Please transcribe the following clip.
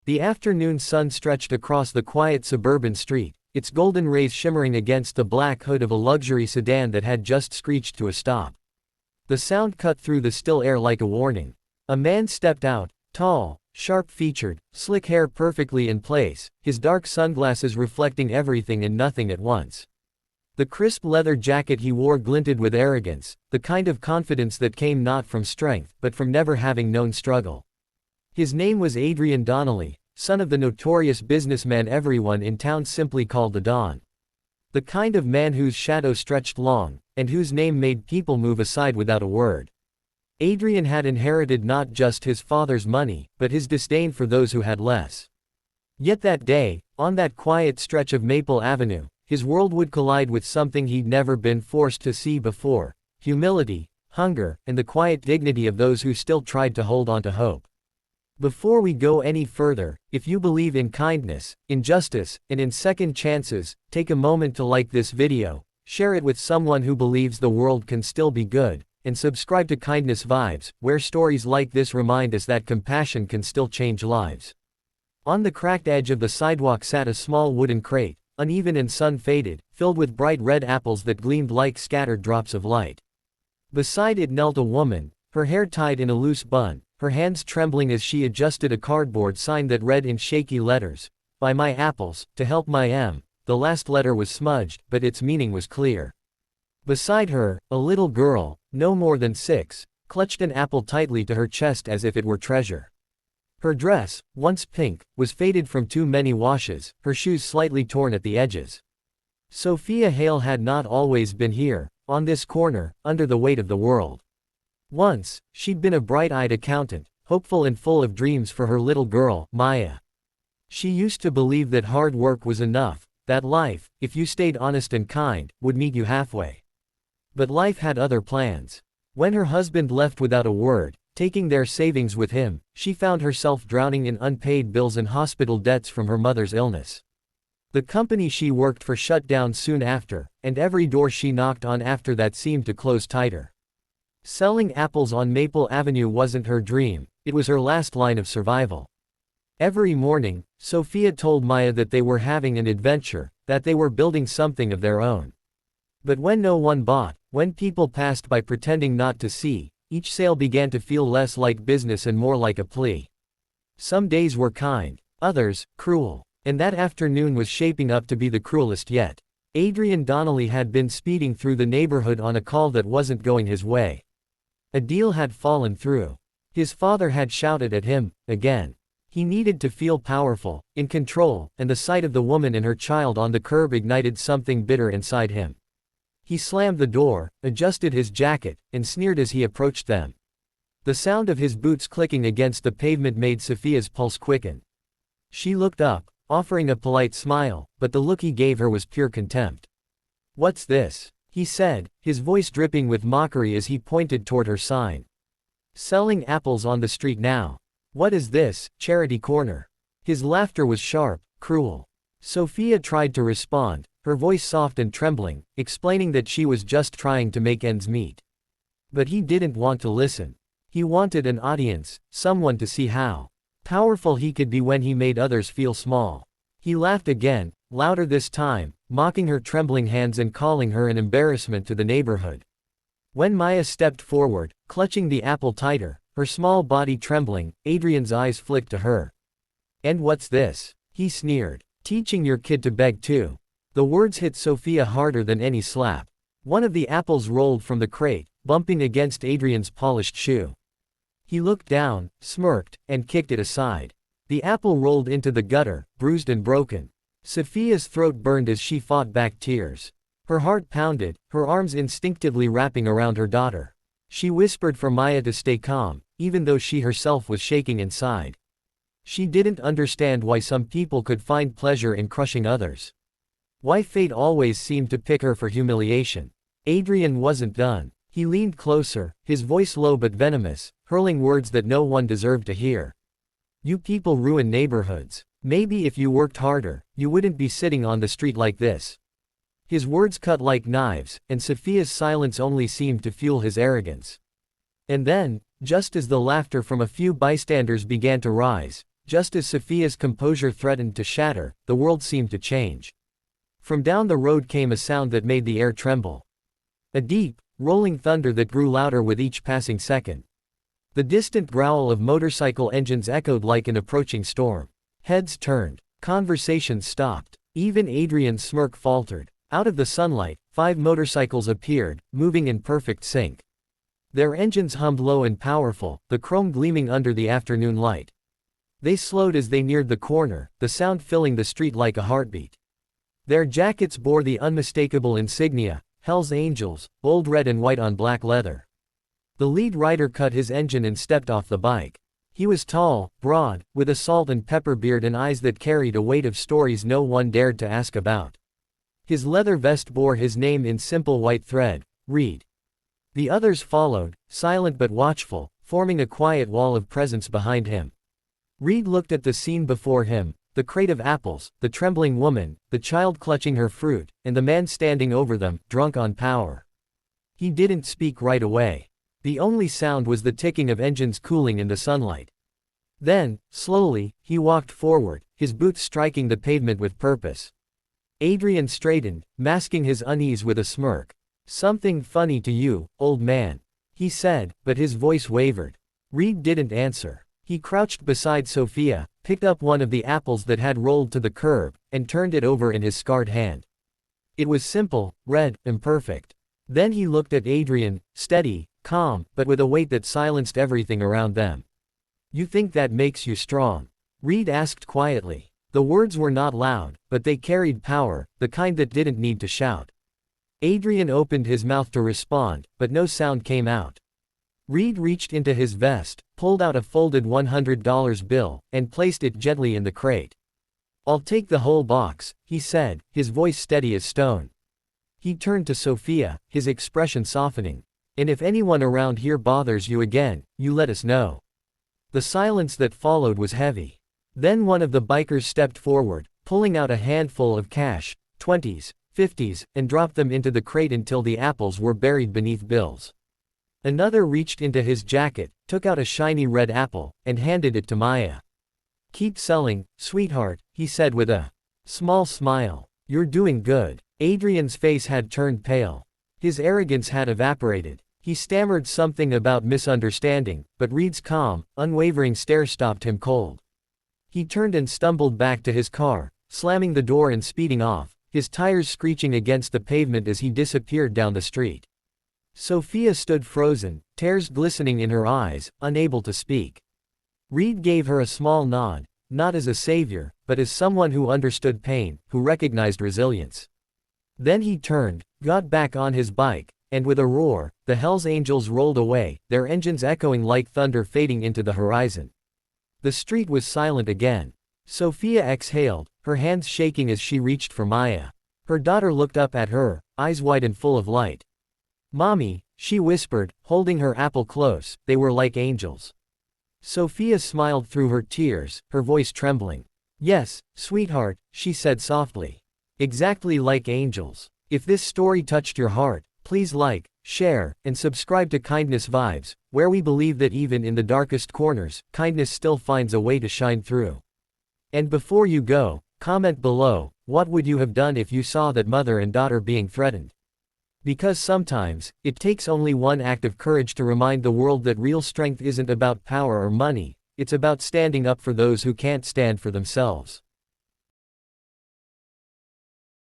The afternoon sun stretched across the quiet suburban street, its golden rays shimmering against the black hood of a luxury sedan that had just screeched to a stop. The sound cut through the still air like a warning. A man stepped out, tall, sharp-featured, slick hair perfectly in place, his dark sunglasses reflecting everything and nothing at once. The crisp leather jacket he wore glinted with arrogance, the kind of confidence that came not from strength but from never having known struggle. His name was Adrian Donnelly, son of the notorious businessman everyone in town simply called the Don. The kind of man whose shadow stretched long, and whose name made people move aside without a word. Adrian had inherited not just his father's money, but his disdain for those who had less. Yet that day, on that quiet stretch of Maple Avenue, his world would collide with something he'd never been forced to see before: humility, hunger, and the quiet dignity of those who still tried to hold on to hope. Before we go any further, if you believe in kindness, in justice, and in second chances, take a moment to like this video, share it with someone who believes the world can still be good, and subscribe to Kindness Vibes, where stories like this remind us that compassion can still change lives. On the cracked edge of the sidewalk sat a small wooden crate, uneven and sun-faded, filled with bright red apples that gleamed like scattered drops of light. Beside it knelt a woman, her hair tied in a loose bun, her hands trembling as she adjusted a cardboard sign that read in shaky letters, "Buy my apples, to help my M." The last letter was smudged, but its meaning was clear. Beside her, a little girl, no more than 6, clutched an apple tightly to her chest as if it were treasure. Her dress, once pink, was faded from too many washes, her shoes slightly torn at the edges. Sophia Hale had not always been here, on this corner, under the weight of the world. Once, she'd been a bright-eyed accountant, hopeful and full of dreams for her little girl, Maya. She used to believe that hard work was enough, that life, if you stayed honest and kind, would meet you halfway. But life had other plans. When her husband left without a word, taking their savings with him, she found herself drowning in unpaid bills and hospital debts from her mother's illness. The company she worked for shut down soon after, and every door she knocked on after that seemed to close tighter. Selling apples on Maple Avenue wasn't her dream, it was her last line of survival. Every morning, Sophia told Maya that they were having an adventure, that they were building something of their own. But when no one bought, when people passed by pretending not to see, each sale began to feel less like business and more like a plea. Some days were kind, others, cruel, and that afternoon was shaping up to be the cruelest yet. Adrian Donnelly had been speeding through the neighborhood on a call that wasn't going his way. A deal had fallen through. His father had shouted at him, again. He needed to feel powerful, in control, and the sight of the woman and her child on the curb ignited something bitter inside him. He slammed the door, adjusted his jacket, and sneered as he approached them. The sound of his boots clicking against the pavement made Sophia's pulse quicken. She looked up, offering a polite smile, but the look he gave her was pure contempt. "What's this?" he said, his voice dripping with mockery as he pointed toward her sign. "Selling apples on the street now. What is this, charity corner?" His laughter was sharp, cruel. Sophia tried to respond, her voice soft and trembling, explaining that she was just trying to make ends meet. But he didn't want to listen. He wanted an audience, someone to see how powerful he could be when he made others feel small. He laughed again, louder this time, mocking her trembling hands and calling her an embarrassment to the neighborhood. When Maya stepped forward, clutching the apple tighter, her small body trembling, Adrian's eyes flicked to her. "And what's this?" he sneered. "Teaching your kid to beg too." The words hit Sophia harder than any slap. One of the apples rolled from the crate, bumping against Adrian's polished shoe. He looked down, smirked, and kicked it aside. The apple rolled into the gutter, bruised and broken. Sophia's throat burned as she fought back tears. Her heart pounded, her arms instinctively wrapping around her daughter. She whispered for Maya to stay calm, even though she herself was shaking inside. She didn't understand why some people could find pleasure in crushing others. Why fate always seemed to pick her for humiliation. Adrian wasn't done. He leaned closer, his voice low but venomous, hurling words that no one deserved to hear. "You people ruin neighborhoods. Maybe if you worked harder, you wouldn't be sitting on the street like this." His words cut like knives, and Sophia's silence only seemed to fuel his arrogance. And then, just as the laughter from a few bystanders began to rise, just as Sophia's composure threatened to shatter, the world seemed to change. From down the road came a sound that made the air tremble. A deep, rolling thunder that grew louder with each passing second. The distant growl of motorcycle engines echoed like an approaching storm. Heads turned. Conversations stopped. Even Adrian's smirk faltered. Out of the sunlight, 5 motorcycles appeared, moving in perfect sync. Their engines hummed low and powerful, the chrome gleaming under the afternoon light. They slowed as they neared the corner, the sound filling the street like a heartbeat. Their jackets bore the unmistakable insignia, Hell's Angels, bold red and white on black leather. The lead rider cut his engine and stepped off the bike. He was tall, broad, with a salt and pepper beard and eyes that carried a weight of stories no one dared to ask about. His leather vest bore his name in simple white thread, Reed. The others followed, silent but watchful, forming a quiet wall of presence behind him. Reed looked at the scene before him, the crate of apples, the trembling woman, the child clutching her fruit, and the man standing over them, drunk on power. He didn't speak right away. The only sound was the ticking of engines cooling in the sunlight. Then, slowly, he walked forward, his boots striking the pavement with purpose. Adrian straightened, masking his unease with a smirk. "Something funny to you, old man," he said, but his voice wavered. Reed didn't answer. He crouched beside Sophia, picked up one of the apples that had rolled to the curb, and turned it over in his scarred hand. It was simple, red, imperfect. Then he looked at Adrian, steady, calm, but with a weight that silenced everything around them. "You think that makes you strong?" Reed asked quietly. The words were not loud, but they carried power, the kind that didn't need to shout. Adrian opened his mouth to respond, but no sound came out. Reed reached into his vest, pulled out a folded $100 bill, and placed it gently in the crate. "I'll take the whole box," he said, his voice steady as stone. He turned to Sophia, his expression softening. "And if anyone around here bothers you again, you let us know." The silence that followed was heavy. Then one of the bikers stepped forward, pulling out a handful of cash, 20s, 50s, and dropped them into the crate until the apples were buried beneath bills. Another reached into his jacket, took out a shiny red apple, and handed it to Maya. "Keep selling, sweetheart," he said with a small smile. "You're doing good." Adrian's face had turned pale. His arrogance had evaporated. He stammered something about misunderstanding, but Reed's calm, unwavering stare stopped him cold. He turned and stumbled back to his car, slamming the door and speeding off, his tires screeching against the pavement as he disappeared down the street. Sophia stood frozen, tears glistening in her eyes, unable to speak. Reed gave her a small nod, not as a savior, but as someone who understood pain, who recognized resilience. Then he turned, got back on his bike, and with a roar, the Hell's Angels rolled away, their engines echoing like thunder fading into the horizon. The street was silent again. Sophia exhaled, her hands shaking as she reached for Maya. Her daughter looked up at her, eyes wide and full of light. "Mommy," she whispered, holding her apple close, "they were like angels." Sophia smiled through her tears, her voice trembling. "Yes, sweetheart," she said softly. "Exactly like angels." If this story touched your heart, please like, share, and subscribe to Kindness Vibes, where we believe that even in the darkest corners, kindness still finds a way to shine through. And before you go, comment below, what would you have done if you saw that mother and daughter being threatened? Because sometimes, it takes only one act of courage to remind the world that real strength isn't about power or money, it's about standing up for those who can't stand for themselves.